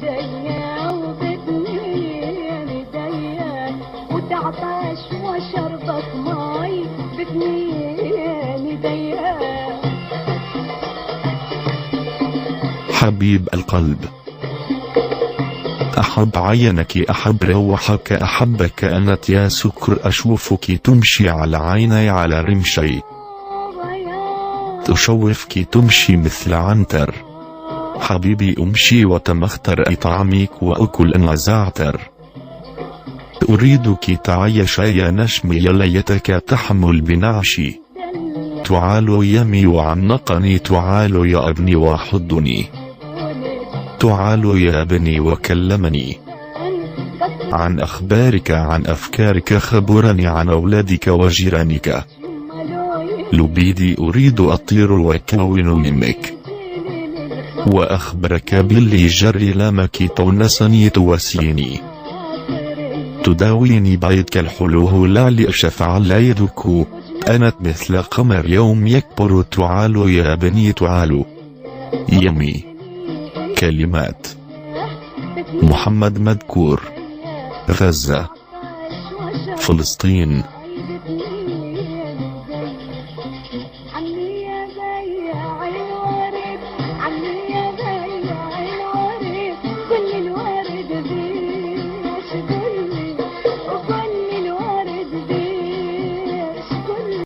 ديا وبتنيني ديا وتعطش وشربك ماي بتنيني ديا. حبيب القلب، أحب عينك، أحب روحك، أحبك أنت يا سكر، أشوفك تمشي على عيني على رمشي، تشوفك تمشي مثل عنتر. حبيبي أمشي وتمختر أطعمك وأكل أن زعتر. أريدك تعيش يا نشمي ليتك تحمل بنعشي. تعال يمي وعنقني، تعال يا ابني وحضني، تعال يا ابني وكلمني عن أخبارك عن أفكارك، خبرني عن أولادك وجيرانك. لبيدي أريد أطير وأكون منك وأخبرك باللي جري لامك، تونسني تواسيني، تداويني بعيدك الحلوه لعلي أشفع العيدك. أنت مثل قمر يوم يكبر، تعال يا بني تعال. يمي. كلمات محمد مذكور، غزة، فلسطين.